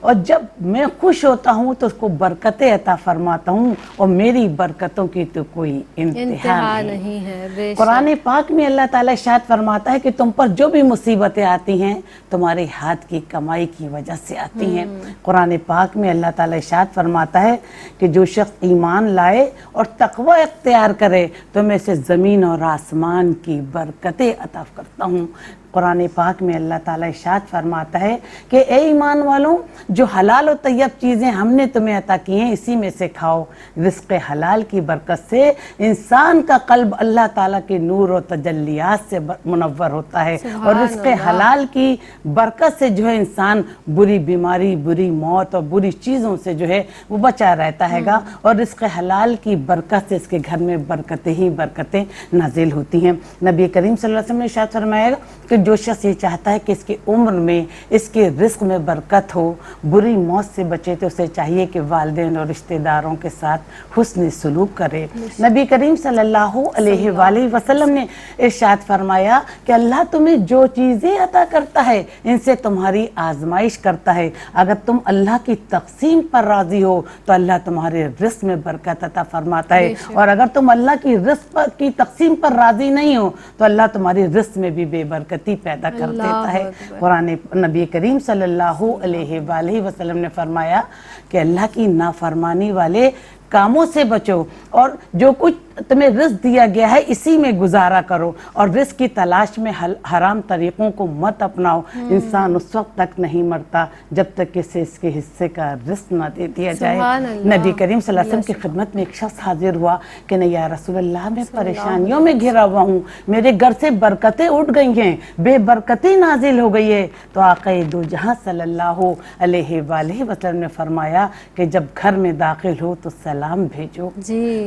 اور جب میں خوش ہوتا ہوں تو اس کو برکتیں عطا فرماتا ہوں اور میری برکتوں کی تو کوئی انتہا نہیں ہے۔ قرآن پاک میں اللہ تعالیٰ ارشاد فرماتا ہے کہ تم پر جو بھی مصیبتیں آتی ہیں تمہارے ہاتھ کی کمائی کی وجہ سے آتی ہیں۔ قرآن پاک میں اللہ تعالیٰ ارشاد فرماتا ہے کہ جو شخص ایمان لائے اور تقوی اختیار کرے تو میں سے زمین اور آسمان کی برکتیں عطا کرتا ہوں۔ قرآن پاک میں اللہ تعالیٰ ارشاد فرماتا ہے کہ اے ایمان والوں، جو حلال و طیب چیزیں ہم نے تمہیں عطا کی ہیں اسی میں سے کھاؤ۔ رزق حلال کی برکت سے انسان کا قلب اللہ تعالیٰ کے نور و تجلیات سے منور ہوتا ہے، اور رزق حلال کی برکت سے جو ہے انسان بری بیماری، بری موت اور بری چیزوں سے جو ہے وہ بچا رہتا ہے گا، اور رزق حلال کی برکت سے اس کے گھر میں برکتیں ہی برکتیں نازل ہوتی ہیں۔ نبی کریم صلی اللہ علیہ وسلم نے ارشاد فرمایا کہ جو شخص یہ چاہتا ہے کہ اس کی عمر میں، اس کے رزق میں برکت ہو، بری موت سے بچے، تو اسے چاہیے کہ والدین اور رشتہ داروں کے ساتھ حسن سلوک کرے۔ نبی کریم صلی اللہ علیہ وآلہ وسلم نے ارشاد فرمایا کہ اللہ تمہیں جو چیزیں عطا کرتا ہے ان سے تمہاری آزمائش کرتا ہے، اگر تم اللہ کی تقسیم پر راضی ہو تو اللہ تمہارے رزق میں برکت عطا فرماتا ہے، اور اگر تم اللہ کی رزق کی تقسیم پر راضی نہیں ہو تو اللہ تمہاری رزق میں بھی بے برکتی پیدا کر دیتا ہے۔ قرآن نبی کریم صلی اللہ علیہ وآلہ وسلم نے فرمایا کہ اللہ کی نافرمانی والے کاموں سے بچو، اور جو کچھ تمہیں رزق دیا گیا ہے اسی میں گزارا کرو، اور رزق کی تلاش میں حرام طریقوں کو مت اپناؤ۔ انسان اس وقت تک نہیں مرتا جب تک کہ اسے اس کے حصے کا رزق نہ دے دیا جائے۔ نبی کریم صلی اللہ علیہ وسلم کی خدمت میں ایک شخص حاضر ہوا کہ نہیں یا رسول اللہ، میں پریشانیوں میں گھرا ہوا ہوں، میرے گھر سے برکتیں اٹھ گئی ہیں، بے برکتی نازل ہو گئی ہے۔ تو آقا دو جہاں صلی اللہ علیہ وآلہ وسلم نے فرمایا کہ جب گھر میں داخل ہو تو سلام بھیجو،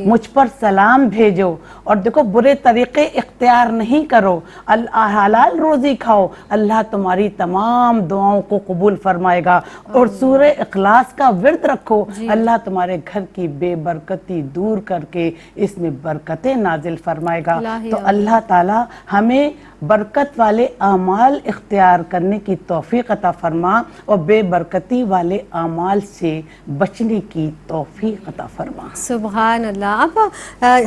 مجھ پر سلام بھیجو، اور دیکھو برے طریقے اختیار نہیں کرو، حلال روزی کھاؤ، اللہ تمہاری تمام دعاؤں کو قبول فرمائے گا، اور سورہ اخلاص کا ورد رکھو، اللہ تمہارے گھر کی بے برکتی دور کر کے اس میں برکتیں نازل فرمائے گا۔ تو اللہ تعالی ہمیں برکت والے اعمال اختیار کرنے کی توفیق عطا فرما، اور بے برکتی والے اعمال سے بچنے کی توفیق عطا فرما۔ سبحان اللہ۔ اب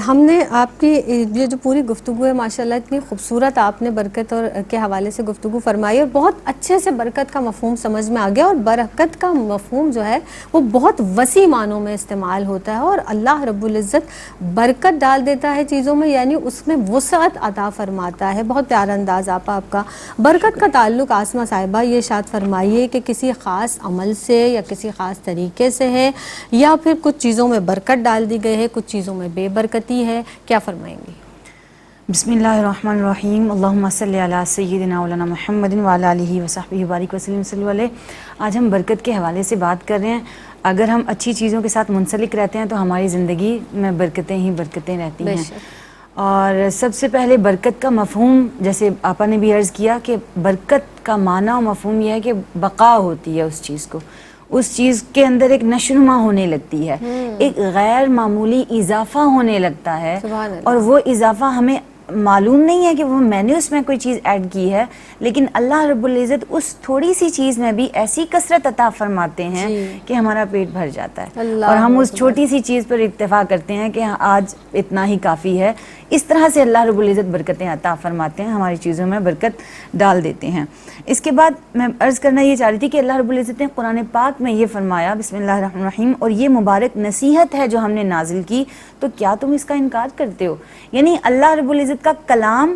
ہم نے آپ کی یہ جو پوری گفتگو ہے ماشاءاللہ اتنی خوبصورت آپ نے برکت اور کے حوالے سے گفتگو فرمائی، اور بہت اچھے سے برکت کا مفہوم سمجھ میں آ گیا، اور برکت کا مفہوم جو ہے وہ بہت وسیع معنوں میں استعمال ہوتا ہے، اور اللہ رب العزت برکت ڈال دیتا ہے چیزوں میں، یعنی اس میں وسعت عطا فرماتا ہے۔ بہت پیارا انداز آپ کا۔ برکت کا تعلق آسمہ صاحبہ یہ ارشاد فرمائیے کہ کسی خاص عمل سے یا کسی خاص طریقے سے ہے، یا پھر کچھ چیزوں میں برکت ڈال دی گئی ہے، کچھ چیزوں میں بے برکتی ہے، کیا فرمائیں گی؟ بسم اللہ الرحمن الرحیم، اللہم صلی علی سیدنا مولانا محمد وعلی آلہ وصحبہ وبارک وسلم صلی اللہ علیہ۔ آج ہم برکت کے حوالے سے بات کر رہے ہیں۔ اگر ہم اچھی چیزوں کے ساتھ منسلک رہتے ہیں تو ہماری زندگی میں برکتیں ہی برکتیں رہتی ہیں۔ اور سب سے پہلے برکت کا مفہوم، جیسے آپا نے بھی عرض کیا کہ برکت کا معنی و مفہوم یہ ہے کہ بقا ہوتی ہے اس چیز کو، اس چیز کے اندر ایک نشوونما ہونے لگتی ہے، ایک غیر معمولی اضافہ ہونے لگتا ہے، اور وہ اضافہ ہمیں معلوم نہیں ہے کہ وہ میں نے اس میں کوئی چیز ایڈ کی ہے، لیکن اللہ رب العزت اس تھوڑی سی چیز میں بھی ایسی کثرت عطا فرماتے ہیں کہ ہمارا پیٹ بھر جاتا ہے، اور ہم اس چھوٹی سی چیز پر اکتفا کرتے ہیں کہ آج اتنا ہی کافی ہے۔ اس طرح سے اللہ رب العزت برکتیں عطا فرماتے ہیں، ہماری چیزوں میں برکت ڈال دیتے ہیں۔ اس کے بعد میں عرض کرنا یہ چاہ رہی تھی کہ اللہ رب العزت نے قرآن پاک میں یہ فرمایا، بسم اللہ الرحمن الرحیم، اور یہ مبارک نصیحت ہے جو ہم نے نازل کی، تو کیا تم اس کا انکار کرتے ہو؟ یعنی اللہ رب العزت کا کلام،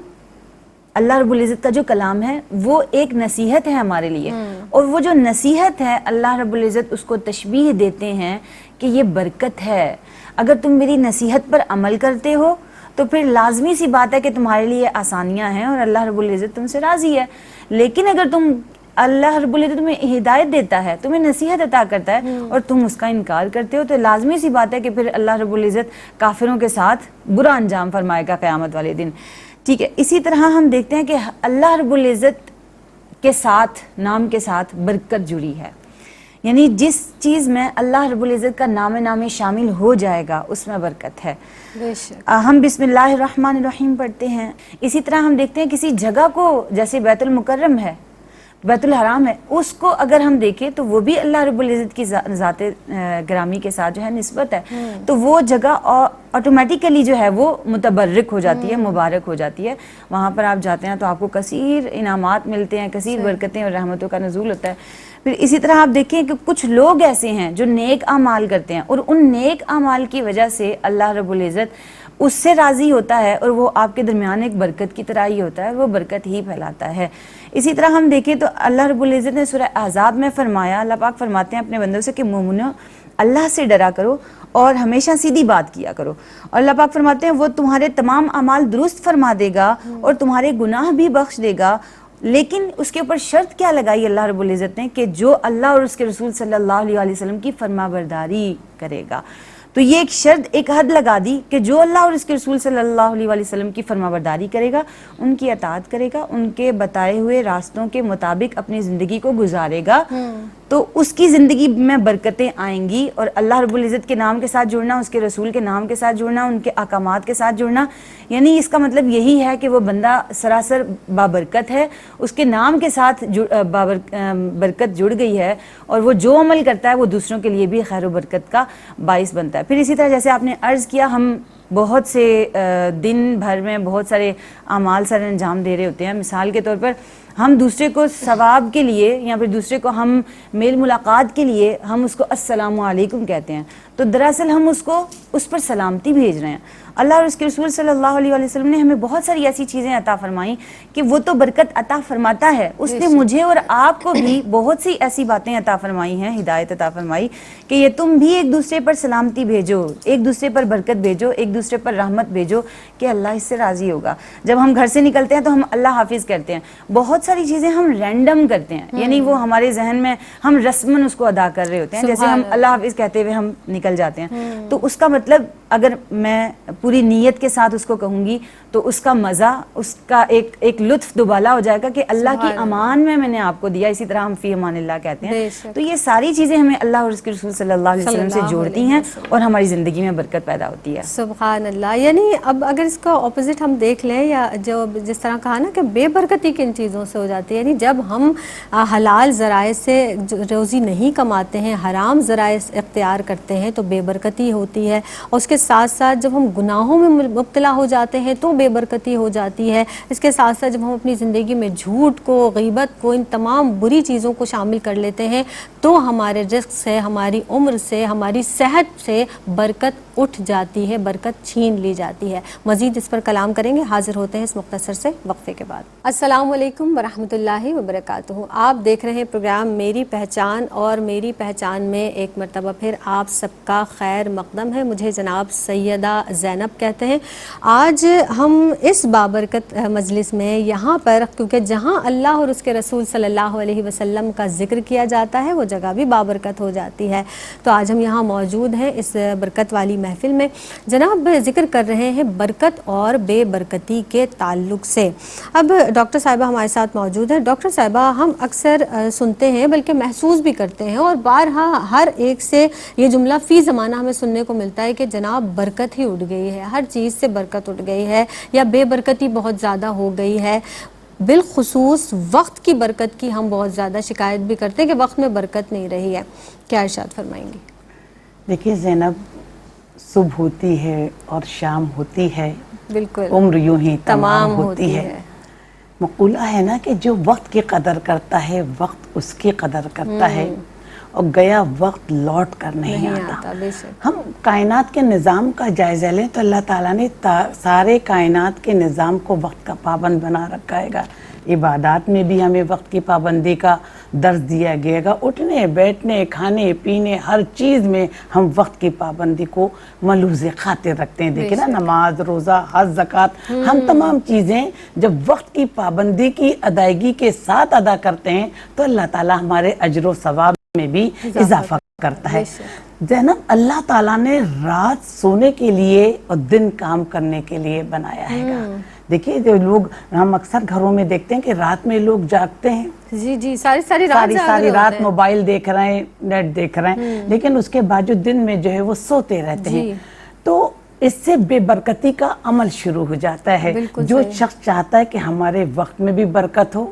اللہ رب العزت کا جو کلام ہے وہ ایک نصیحت ہے ہمارے لیے، اور وہ جو نصیحت ہے اللہ رب العزت اس کو تشبیہ دیتے ہیں کہ یہ برکت ہے۔ اگر تم میری نصیحت پر عمل کرتے ہو تو پھر لازمی سی بات ہے کہ تمہارے لیے آسانیاں ہیں، اور اللہ رب العزت تم سے راضی ہے۔ لیکن اگر اللہ رب العزت تمہیں ہدایت دیتا ہے، تمہیں نصیحت عطا کرتا ہے، اور تم اس کا انکار کرتے ہو، تو لازمی سی بات ہے کہ پھر اللہ رب العزت کافروں کے ساتھ برا انجام فرمائے گا قیامت والے دن۔ ٹھیک ہے، اسی طرح ہم دیکھتے ہیں کہ اللہ رب العزت کے ساتھ، نام کے ساتھ برکت جڑی ہے، یعنی جس چیز میں اللہ رب العزت کا نام شامل ہو جائے گا اس میں برکت ہے۔ ہم بسم اللہ الرحمن الرحیم پڑھتے ہیں، اسی طرح ہم دیکھتے ہیں کسی جگہ کو، جیسے بیت المکرم ہے، بیت الحرام ہے، اس کو اگر ہم دیکھیں تو وہ بھی اللہ رب العزت کی ذات گرامی کے ساتھ جو ہے نسبت ہے، تو وہ جگہ آٹومیٹیکلی جو ہے وہ متبرک ہو جاتی ہے، مبارک ہو جاتی ہے. وہاں پر آپ جاتے ہیں تو آپ کو کثیر انعامات ملتے ہیں، کثیر برکتیں اور رحمتوں کا نزول ہوتا ہے. پھر اسی طرح آپ دیکھیں کہ کچھ لوگ ایسے ہیں جو نیک اعمال کرتے ہیں، اور ان نیک اعمال کی وجہ سے اللہ رب العزت اس سے راضی ہوتا ہے، اور وہ آپ کے درمیان ایک برکت کی طرح ہی ہوتا ہے، وہ برکت ہی پھیلاتا ہے. اسی طرح ہم دیکھیں تو اللہ رب العزت نے سورہ احزاب میں فرمایا، اللہ پاک فرماتے ہیں اپنے بندوں سے کہ مومنو اللہ سے ڈرا کرو اور ہمیشہ سیدھی بات کیا کرو. اور اللہ پاک فرماتے ہیں وہ تمہارے تمام اعمال درست فرما دے گا اور تمہارے گناہ بھی بخش دے گا. لیکن اس کے اوپر شرط کیا لگائی اللہ رب العزت نے کہ جو اللہ اور اس کے رسول صلی اللہ علیہ وسلم کی فرما برداری کرے گا. تو یہ ایک شرط، ایک حد لگا دی کہ جو اللہ اور اس کے رسول صلی اللہ علیہ وسلم کی فرما برداری کرے گا، ان کی اطاعت کرے گا، ان کے بتائے ہوئے راستوں کے مطابق اپنی زندگی کو گزارے گا، تو اس کی زندگی میں برکتیں آئیں گی. اور اللہ رب العزت کے نام کے ساتھ جڑنا، اس کے رسول کے نام کے ساتھ جڑنا، ان کے احکامات کے ساتھ جڑنا، یعنی اس کا مطلب یہی ہے کہ وہ بندہ سراسر بابرکت ہے، اس کے نام کے ساتھ برکت جڑ گئی ہے، اور وہ جو عمل کرتا ہے وہ دوسروں کے لیے بھی خیر و برکت کا باعث بنتا ہے. پھر اسی طرح جیسے آپ نے عرض کیا، ہم بہت سے دن بھر میں بہت سارے اعمال سر انجام دے رہے ہوتے ہیں. مثال کے طور پر ہم دوسرے کو ثواب کے لیے یا پھر دوسرے کو ہم میل ملاقات کے لیے ہم اس کو السلام علیکم کہتے ہیں، تو دراصل ہم اس پر سلامتی بھیج رہے ہیں. اللہ اور اس کے رسول صلی اللہ علیہ وسلم نے ہمیں بہت ساری ایسی چیزیں عطا فرمائیں کہ وہ تو برکت عطا فرماتا ہے، اس نے مجھے اور آپ کو بھی بہت سی ایسی باتیں عطا فرمائی ہیں، ہدایت عطا فرمائی کہ یہ تم بھی ایک دوسرے پر سلامتی بھیجو، ایک دوسرے پر برکت بھیجو، ایک دوسرے پر رحمت بھیجو کہ اللہ اس سے راضی ہوگا. جب ہم گھر سے نکلتے ہیں تو ہم اللہ حافظ کرتے ہیں. بہت ساری چیزیں ہم رینڈم کرتے ہیں، یعنی وہ ہمارے ذہن میں ہم رسمن اس کو ادا کر رہے ہوتے ہیں، جیسے ہم اللہ حافظ کہتے ہوئے ہم نکل جاتے ہیں. تو اس کا مطلب اگر میں پوری نیت کے ساتھ اس کو کہوں گی تو اس کا مزہ، اس کا ایک لطف دوبالا ہو جائے گا کہ اللہ کی امان میں نے آپ کو دیا. اسی طرح ہم فی امان اللہ کہتے ہیں. تو یہ ساری چیزیں ہمیں اللہ اور اس کے رسول صلی اللہ علیہ وسلم سے جوڑتی ہیں اور ہماری زندگی میں برکت پیدا ہوتی ہے. سبحان اللہ. یعنی اب اگر اس کا اپوزٹ ہم دیکھ لیں، یا جو جس طرح کہا نا کہ بے برکتی کن چیزوں سے ہو جاتی ہے، یعنی جب ہم حلال ذرائع سے روزی نہیں کماتے ہیں، حرام ذرائع اختیار کرتے ہیں تو بے برکتی ہوتی ہے. اور اس کے ساتھ ساتھ جب ہم گناہوں میں مبتلا ہو جاتے ہیں تو بے برکتی ہو جاتی ہے. اس کے ساتھ ساتھ جب ہم اپنی زندگی میں جھوٹ کو، غیبت کو، ان تمام بری چیزوں کو شامل کر لیتے ہیں تو ہمارے رزق سے، ہماری عمر سے، ہماری صحت سے برکت اٹھ جاتی ہے، برکت چھین لی جاتی ہے. مزید اس پر کلام کریں گے، حاضر ہوتے ہیں اس مختصر سے وقفے کے بعد. السلام علیکم ورحمۃ اللہ وبرکاتہ. آپ دیکھ رہے ہیں پروگرام میری پہچان، اور میری پہچان میں ایک مرتبہ پھر آپ سب کا خیر مقدم ہے. مجھے جناب سیدہ زینب کہتے ہیں. آج ہم اس بابرکت مجلس میں یہاں پر، کیونکہ جہاں اللہ اور اس کے رسول صلی اللہ علیہ وسلم کا ذکر کیا جاتا ہے وہ جگہ بھی بابرکت ہو جاتی ہے، تو آج ہم یہاں موجود ہیں اس برکت والی محفل میں. جناب ذکر کر رہے ہیں برکت اور بے برکتی کے تعلق سے. اب ڈاکٹر صاحبہ ہمارے ساتھ موجود ہیں. ڈاکٹر صاحبہ، ہم اکثر سنتے ہیں بلکہ محسوس بھی کرتے ہیں اور بارہا ہر ایک سے یہ جملہ فی زمانہ ہمیں سننے کو ملتا ہے کہ جناب برکت ہی اٹھ گئی ہے، ہر چیز سے برکت اٹھ گئی ہے، یا بے برکتی بہت زیادہ ہو گئی ہے. بالخصوص وقت کی برکت کی ہم بہت زیادہ شکایت بھی کرتے ہیں کہ وقت میں برکت نہیں رہی ہے. کیا ارشاد فرمائیں گی؟ دیکھیے زینب، صبح ہوتی ہے اور شام ہوتی ہے، بالکل عمر یوں ہی تمام ہوتی ہے. مقولہ ہے نا کہ جو وقت کی قدر کرتا ہے وقت اس کی قدر کرتا ہے، اور گیا وقت لوٹ کر نہیں آتا. ہم کائنات کے نظام کا جائزہ لیں تو اللہ تعالیٰ نے سارے کائنات کے نظام کو وقت کا پابند بنا رکھا ہے گا. عبادات میں بھی ہمیں وقت کی پابندی کا درس دیا گیا گا. اٹھنے بیٹھنے کھانے پینے ہر چیز میں ہم وقت کی پابندی کو ملحوظ خاطر رکھتے ہیں. دیکھیں نا، نماز، روزہ، حج، زکوٰۃ، ہم تمام چیزیں جب وقت کی پابندی کی ادائیگی کے ساتھ ادا کرتے ہیں تو اللہ تعالیٰ ہمارے اجر و ثواب میں بھی اضافہ کرتا ہے. زینب، اللہ تعالیٰ نے رات سونے کے لیے اور دن کام کرنے کے لیے بنایا ہے گا. دیکھیے جو لوگ، ہم اکثر گھروں میں دیکھتے ہیں کہ رات میں لوگ جاگتے ہیں، جی ساری رات موبائل دیکھ رہے ہیں، نیٹ دیکھ رہے ہیں، لیکن اس کے بعد جو دن میں جو ہے وہ سوتے رہتے ہیں. تو اس سے بے برکتی کا عمل شروع ہو جاتا ہے. جو شخص چاہتا ہے کہ ہمارے وقت میں بھی برکت ہو،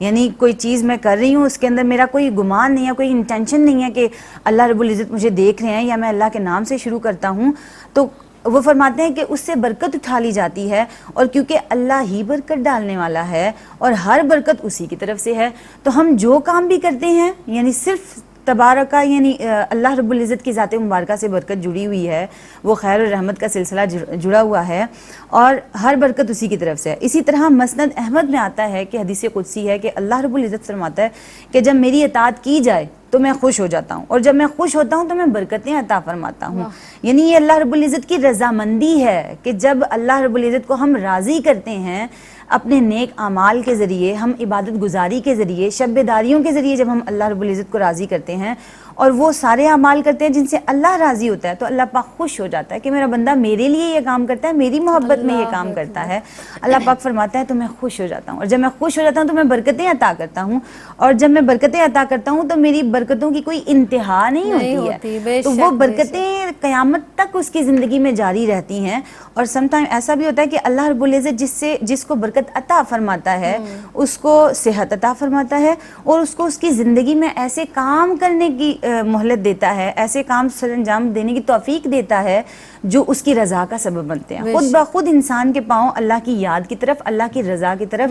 یعنی کوئی چیز میں کر رہی ہوں اس کے اندر میرا کوئی گمان نہیں ہے, کوئی انٹینشن نہیں ہے کہ اللہ رب العزت مجھے دیکھ رہے ہیں, یا میں اللہ کے نام سے شروع کرتا ہوں, تو وہ فرماتے ہیں کہ اس سے برکت اٹھا لی جاتی ہے. اور کیونکہ اللہ ہی برکت ڈالنے والا ہے اور ہر برکت اسی کی طرف سے ہے, تو ہم جو کام بھی کرتے ہیں یعنی صرف تبارکہ یعنی اللہ رب العزت کی ذات مبارکہ سے برکت جڑی ہوئی ہے, وہ خیر اور رحمت کا سلسلہ جڑا ہوا ہے, اور ہر برکت اسی کی طرف سے ہے. اسی طرح مسند احمد میں آتا ہے کہ حدیث قدسی ہے کہ اللہ رب العزت فرماتا ہے کہ جب میری اطاعت کی جائے تو میں خوش ہو جاتا ہوں, اور جب میں خوش ہوتا ہوں تو میں برکتیں عطا فرماتا ہوں. یعنی یہ اللہ رب العزت کی رضامندی ہے کہ جب اللہ رب العزت کو ہم راضی کرتے ہیں اپنے نیک اعمال کے ذریعے, ہم عبادت گزاری کے ذریعے, شب بیداریوں کے ذریعے جب ہم اللہ رب العزت کو راضی کرتے ہیں اور وہ سارے اعمال کرتے ہیں جن سے اللہ راضی ہوتا ہے, تو اللہ پاک خوش ہو جاتا ہے کہ میرا بندہ میرے لیے یہ کام کرتا ہے, میری محبت میں یہ کام کرتا ہے. اللہ پاک فرماتا ہے تو میں خوش ہو جاتا ہوں, اور جب میں خوش ہو جاتا ہوں تو میں برکتیں عطا کرتا ہوں, اور جب میں برکتیں عطا کرتا ہوں تو میری برکتوں کی کوئی انتہا نہیں ہوتی ہے, تو وہ برکتیں قیامت تک اس کی زندگی میں جاری رہتی ہیں. اور سم ٹائم ایسا بھی ہوتا ہے کہ اللہ رب العزت جس کو برکت عطا فرماتا ہے اس کو صحت عطا فرماتا ہے, اور اس کو اس کی زندگی میں ایسے کام کرنے کی مہلت دیتا ہے, ایسے کام سر انجام دینے کی توفیق دیتا ہے جو اس کی رضا کا سبب بنتے ہیں. خود بخود انسان کے پاؤں اللہ کی یاد کی طرف, اللہ کی رضا کی طرف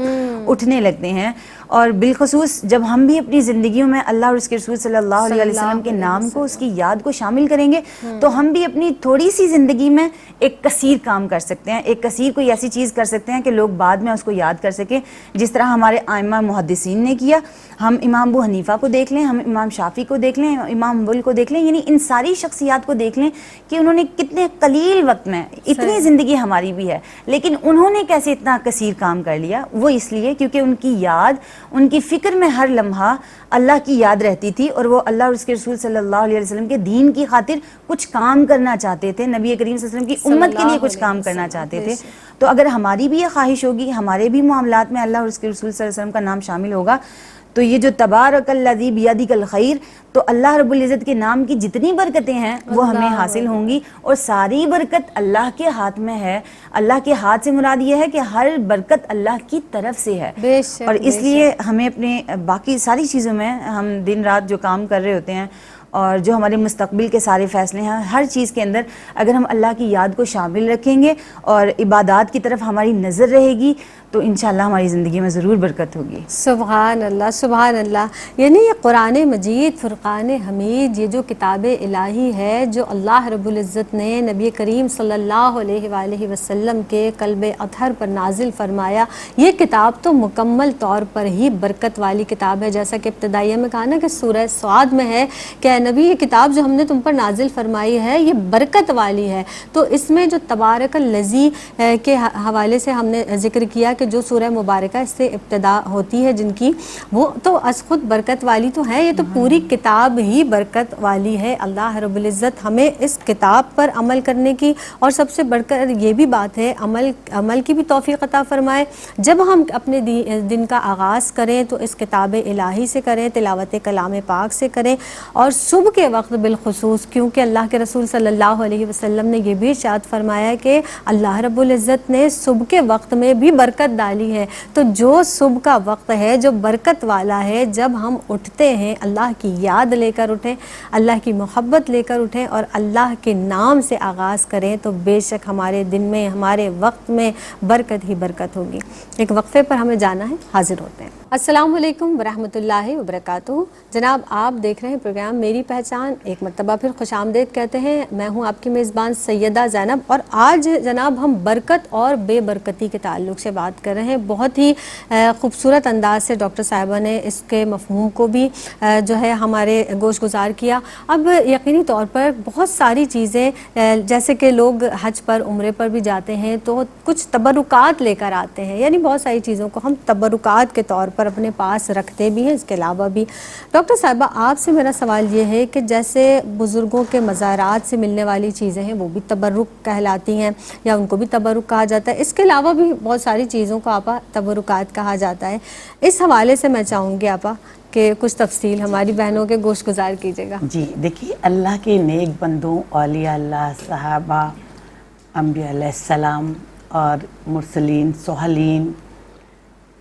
اٹھنے لگتے ہیں. اور بالخصوص جب ہم بھی اپنی زندگیوں میں اللہ اور اس کے رسول صلی اللہ علیہ وسلم کے نام کو, اس کی یاد کو شامل کریں گے تو ہم بھی اپنی تھوڑی سی زندگی میں ایک کثیر کام کر سکتے ہیں, ایک کثیر کوئی ایسی چیز کر سکتے ہیں کہ لوگ بعد میں اس کو یاد کر سکیں, جس طرح ہمارے ائمہ محدثین نے کیا. ہم امام ابو حنیفہ کو دیکھ لیں, ہم امام شافعی کو دیکھ لیں, امام حنبل کو دیکھ لیں, یعنی ان ساری شخصیات کو دیکھ لیں کہ انہوں نے کتنے قلیل وقت میں, اتنی زندگی ہماری بھی ہے لیکن انہوں نے کیسے اتنا کثیر کام کر لیا. وہ اس لیے کیونکہ ان کی یاد, ان کی فکر میں ہر لمحہ اللہ کی یاد رہتی تھی, اور وہ اللہ اور اس کے رسول صلی اللہ علیہ وسلم کے دین کی خاطر کچھ کام کرنا چاہتے تھے, نبی کریم صلی اللہ علیہ وسلم کی امت کے لیے کچھ کام کرنا چاہتے تھے. تو اگر ہماری بھی یہ خواہش ہوگی, ہمارے بھی معاملات میں اللہ اور اس کے رسول صلی اللہ علیہ وسلم کا نام شامل ہوگا, تو یہ جو تبارک الذی بیدہ الخیر, تو اللہ رب العزت کے نام کی جتنی برکتیں ہیں وہ ہمیں حاصل ہوں گی, اور ساری برکت اللہ کے ہاتھ میں ہے. اللہ کے ہاتھ سے مراد یہ ہے کہ ہر برکت اللہ کی طرف سے ہے, اور اس لیے ہمیں اپنے باقی ساری چیزوں میں, ہم دن رات جو کام کر رہے ہوتے ہیں اور جو ہمارے مستقبل کے سارے فیصلے ہیں, ہر چیز کے اندر اگر ہم اللہ کی یاد کو شامل رکھیں گے اور عبادات کی طرف ہماری نظر رہے گی تو انشاءاللہ ہماری زندگی میں ضرور برکت ہوگی. سبحان اللہ, سبحان اللہ. یعنی یہ قرآن مجید, فرقان حمید, یہ جو کتاب الہی ہے جو اللہ رب العزت نے نبی کریم صلی اللہ علیہ وآلہ وسلم کے قلب اطہر پر نازل فرمایا, یہ کتاب تو مکمل طور پر ہی برکت والی کتاب ہے. جیسا کہ ابتدائیہ میں کہا نا کہ سورہ سعد میں ہے کہ اے نبی, یہ کتاب جو ہم نے تم پر نازل فرمائی ہے یہ برکت والی ہے. تو اس میں جو تبارک الذی کے حوالے سے ہم نے ذکر کیا کہ جو سورہ مبارکہ اس سے ابتدا ہوتی ہے جن کی, وہ تو از خود برکت والی تو ہے, یہ تو پوری کتاب ہی برکت والی ہے. اللہ رب العزت ہمیں اس کتاب پر عمل کرنے کی, اور سب سے بڑھ کر یہ بھی بات ہے عمل کی بھی توفیق عطا فرمائے. جب ہم اپنے دن کا آغاز کریں تو اس کتاب الہی سے کریں, تلاوت کلام پاک سے کریں, اور صبح کے وقت بالخصوص, کیونکہ اللہ کے رسول صلی اللہ علیہ وسلم نے یہ بھی ارشاد فرمایا کہ اللہ رب العزت نے صبح کے وقت میں بھی برکت ڈالی ہے. تو جو صبح کا وقت ہے جو برکت والا ہے, جب ہم اٹھتے ہیں اللہ کی یاد لے کر اٹھیں, اللہ کی محبت لے کر اٹھیں اور اللہ کے نام سے آغاز کریں, تو بے شک ہمارے دن میں, ہمارے وقت میں برکت ہی برکت ہوگی. ایک وقفے پر ہمیں جانا ہے, حاضر ہوتے ہیں. السلام علیکم ورحمۃ اللہ وبرکاتہ. جناب آپ دیکھ رہے ہیں پروگرام میری پہچان. ایک مرتبہ پھر خوش آمدید کہتے ہیں. میں ہوں آپ کی میزبان سیدہ زینب, اور آج جناب ہم برکت اور بے برکتی کے تعلق سے بات کر رہے ہیں. بہت ہی خوبصورت انداز سے ڈاکٹر صاحبہ نے اس کے مفہوم کو بھی جو ہے ہمارے گوش گزار کیا. اب یقینی طور پر بہت ساری چیزیں, جیسے کہ لوگ حج پر, عمرے پر بھی جاتے ہیں تو کچھ تبرکات لے کر آتے ہیں, یعنی بہت ساری چیزوں کو ہم تبرکات کے طور پر اپنے پاس رکھتے بھی ہیں. اس کے علاوہ بھی ڈاکٹر صاحبہ آپ سے میرا سوال یہ ہے کہ جیسے بزرگوں کے مزارات سے ملنے والی چیزیں ہیں وہ بھی تبرک کہلاتی ہیں, یا ان کو بھی تبرک کہا جاتا ہے. اس کے علاوہ بھی بہت ساری چیزوں کو آپا تبرکات کہا جاتا ہے. اس حوالے سے میں چاہوں گی آپا کہ کچھ تفصیل ہماری بہنوں کے گوش گزار کیجیے گا. جی دیکھیے, اللہ کے نیک بندوں, اولیاء اللہ, صحابہ, انبیاء علیہ السلام اور مرسلین, صالحین,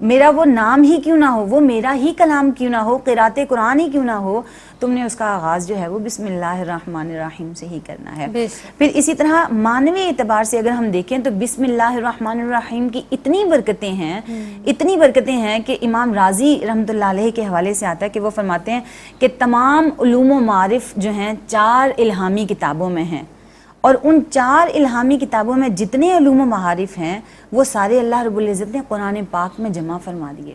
میرا وہ نام ہی کیوں نہ ہو, وہ میرا ہی کلام کیوں نہ ہو, قرات قرآن ہی کیوں نہ ہو, تم نے اس کا آغاز جو ہے وہ بسم اللہ الرحمن الرحیم سے ہی کرنا ہے. پھر اسی طرح معنوی اعتبار سے اگر ہم دیکھیں تو بسم اللہ الرحمن الرحیم کی اتنی برکتیں ہیں کہ امام رازی رحمۃ اللہ علیہ کے حوالے سے آتا ہے کہ وہ فرماتے ہیں کہ تمام علوم و معارف جو ہیں 4 الہامی کتابوں میں ہیں, اور ان 4 الہامی کتابوں میں جتنے علوم و معارف ہیں وہ سارے اللہ رب العزت نے قرآن پاک میں جمع فرما دیے.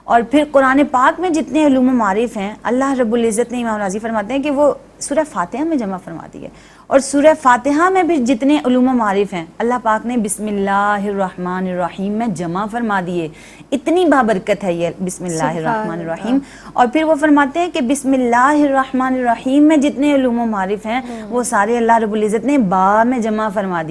اور پھر قرآن پاک میں جتنے علوم و معارف ہیں اللہ رب العزت نے, امام راضی فرماتے ہیں کہ وہ سورہ فاتحہ میں جمع فرما دیے, اور سورہ فاتحہ میں بھی جتنے علوم و معارف ہیں اللہ پاک نے بسم اللہ الرحمن الرحیم میں جمع فرما دیے. اتنی بابرکت ہے یہ بسم اللہ الرحمن الرحیم. اور پھر وہ فرماتے ہیں کہ بسم اللہ الرحمن الرحیم میں جتنے علوم و معارف ہیں وہ سارے اللہ رب العزت نے با میں جمع فرما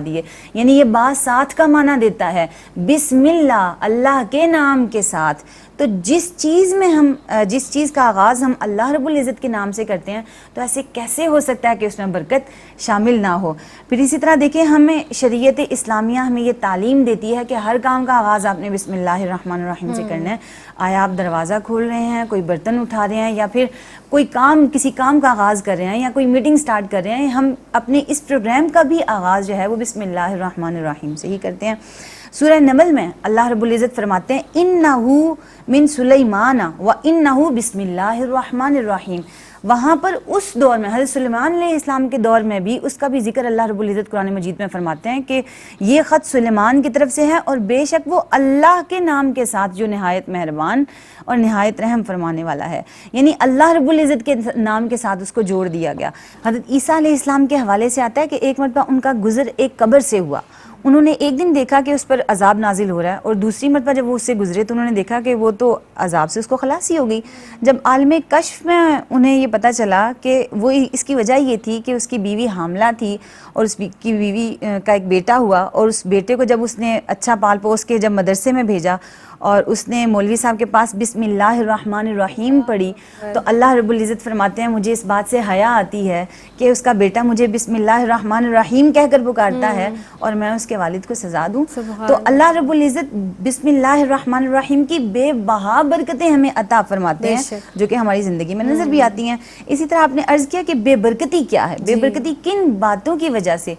دیے. یعنی یہ با ساتھ کا معنی دیتا ہے, بسم اللہ, اللہ کے نام کے ساتھ. تو جس چیز کا آغاز ہم اللہ رب العزت کے نام سے کرتے ہیں تو ایسے کیسے ہو سکتا ہے کہ اس میں برکت شامل نہ ہو. پھر اسی طرح دیکھیں, ہمیں شریعت اسلامیہ ہمیں یہ تعلیم دیتی ہے کہ ہر کام کا آغاز آپ نے بسم اللہ الرحمن الرحیم سے کرنا ہے. آیا آپ دروازہ کھول رہے ہیں, کوئی برتن اٹھا رہے ہیں, یا پھر کوئی کسی کام کا آغاز کر رہے ہیں, یا کوئی میٹنگ سٹارٹ کر رہے ہیں, ہم اپنے اس پروگرام کا بھی آغاز جو ہے وہ بسم اللہ الرحمن الرحیم سے ہی کرتے ہیں. سورہ نمل میں اللہ رب العزت فرماتے ہیں انہو من سلیمان و انہو بسم اللہ الرحمن الرحیم. وہاں پر اس دور میں حضرت سلیمان علیہ السلام کے دور میں بھی اس کا بھی ذکر اللہ رب العزت قرآن مجید میں فرماتے ہیں کہ یہ خط سلیمان کی طرف سے ہے, اور بے شک وہ اللہ کے نام کے ساتھ جو نہایت مہربان اور نہایت رحم فرمانے والا ہے. یعنی اللہ رب العزت کے نام کے ساتھ اس کو جوڑ دیا گیا. حضرت عیسیٰ علیہ السلام کے حوالے سے آتا ہے کہ ایک مرتبہ ان کا گزر ایک قبر سے ہوا. انہوں نے ایک دن دیکھا کہ اس پر عذاب نازل ہو رہا ہے, اور دوسری مرتبہ جب وہ اس سے گزرے تو انہوں نے دیکھا کہ وہ تو عذاب سے اس کو خلاصی ہو گئی. جب عالم کشف میں انہیں یہ پتہ چلا کہ وہ اس کی وجہ یہ تھی کہ اس کی بیوی حاملہ تھی, اور اس کی بیوی کا ایک بیٹا ہوا, اور اس بیٹے کو جب اس نے اچھا پال پوس کے جب مدرسے میں بھیجا اور اس نے مولوی صاحب کے پاس بسم اللہ الرحمن الرحیم پڑھی, تو اللہ رب العزت فرماتے ہیں مجھے اس بات سے حیا آتی ہے کہ اس کا بیٹا مجھے بسم اللہ الرحمن الرحیم کہہ کر پکارتا ہے اور میں اس کے والد کو سزا دوں. تو اللہ رب العزت بسم اللہ الرحمن الرحیم کی بے بہا برکتیں ہمیں عطا فرماتے ہیں جو کہ ہماری زندگی میں نظر بھی آتی ہیں. اسی طرح آپ نے عرض کیا کہ بے برکتی کیا ہے, بے برکتی کن باتوں کی وجہ سے.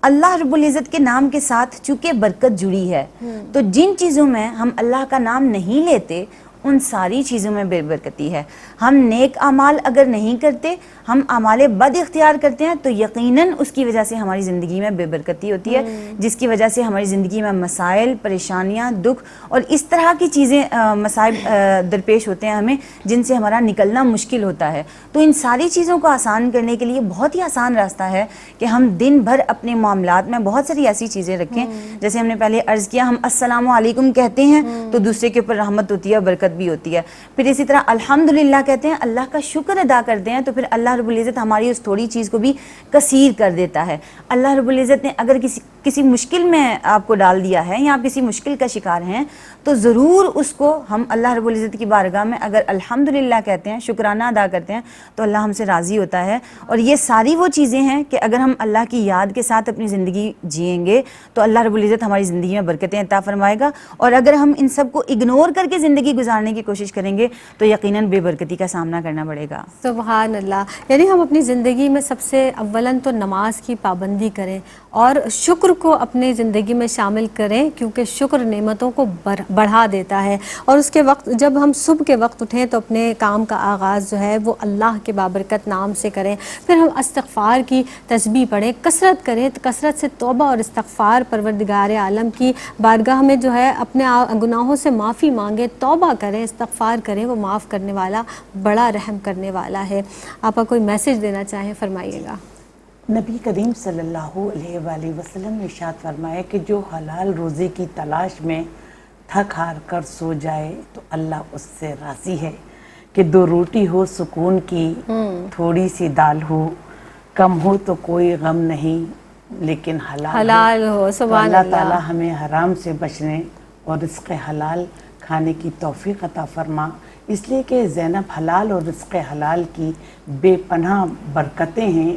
اللہ رب العزت کے نام کے ساتھ چونکہ برکت جڑی ہے, تو جن چیزوں میں ہم اللہ کا نام نہیں لیتے ان ساری چیزوں میں بے برکتی ہے. ہم نیک اعمال اگر نہیں کرتے, ہم اعمال بد اختیار کرتے ہیں, تو یقیناً اس کی وجہ سے ہماری زندگی میں بے برکتی ہوتی ہے, جس کی وجہ سے ہماری زندگی میں مسائل, پریشانیاں, دکھ اور اس طرح کی چیزیں مصائب درپیش ہوتے ہیں ہمیں, جن سے ہمارا نکلنا مشکل ہوتا ہے. تو ان ساری چیزوں کو آسان کرنے کے لیے بہت ہی آسان راستہ ہے کہ ہم دن بھر اپنے معاملات میں بہت ساری ایسی چیزیں رکھیں. جیسے ہم نے پہلے عرض کیا, ہم السلام علیکم کہتے ہیں تو دوسرے کے اوپر رحمت ہوتی ہے, برکت بھی ہوتی ہے. پھر اسی طرح الحمدللہ کہتے ہیں, اللہ کا شکر ادا کرتے ہیں, تو پھر اللہ رب العزت ہماری اس تھوڑی چیز کو بھی کثیر کر دیتا ہے. اللہ رب العزت نے اگر کسی مشکل میں آپ کو ڈال دیا ہے یا آپ کسی مشکل کا شکار ہیں, تو ضرور اس کو ہم اللہ رب العزت کی بارگاہ میں اگر الحمدللہ کہتے ہیں, شکرانہ ادا کرتے ہیں, تو اللہ ہم سے راضی ہوتا ہے. اور یہ ساری وہ چیزیں ہیں کہ اگر ہم اللہ کی یاد کے ساتھ اپنی زندگی جئیں گے تو اللہ رب العزت ہماری زندگی میں برکتیں عطا فرمائے گا. اور اگر ہم ان سب کو اگنور کر کے زندگی گزارنے کی کوشش کریں گے تو یقیناً بے برکتی کا سامنا کرنا پڑے گا. سبحان اللہ. یعنی ہم اپنی زندگی میں سب سے اولاً تو نماز کی پابندی کریں اور شکر کو اپنی زندگی میں شامل کریں, کیونکہ شکر نعمتوں کو بڑھا دیتا ہے. اور اس کے وقت جب ہم صبح کے وقت اٹھیں تو اپنے کام کا آغاز جو ہے وہ اللہ کے بابرکت نام سے کریں. پھر ہم استغفار کی تسبیح پڑھیں, کثرت کریں, کثرت سے توبہ اور استغفار پروردگار عالم کی بارگاہ میں جو ہے اپنے گناہوں سے معافی مانگیں, توبہ کریں, استغفار کریں. وہ معاف کرنے والا, بڑا رحم کرنے والا ہے. آپ کوئی میسج دینا چاہیں فرمائیے گا. نبی کریم صلی اللہ علیہ وآلہ وسلم نے ارشاد فرمایا کہ جو حلال روزی کی تلاش میں تھک ہار کر سو جائے تو اللہ اس سے راضی ہے. کہ 2 روٹی ہو سکون کی, تھوڑی سی دال ہو, کم ہو تو کوئی غم نہیں, لیکن حلال ہو. سبحان اللہ. اللہ تعالیٰ ہمیں حرام سے بچنے اور رزق حلال کھانے کی توفیق عطا فرما. اس لیے کہ زینب حلال اور رزق حلال کی بے پناہ برکتیں ہیں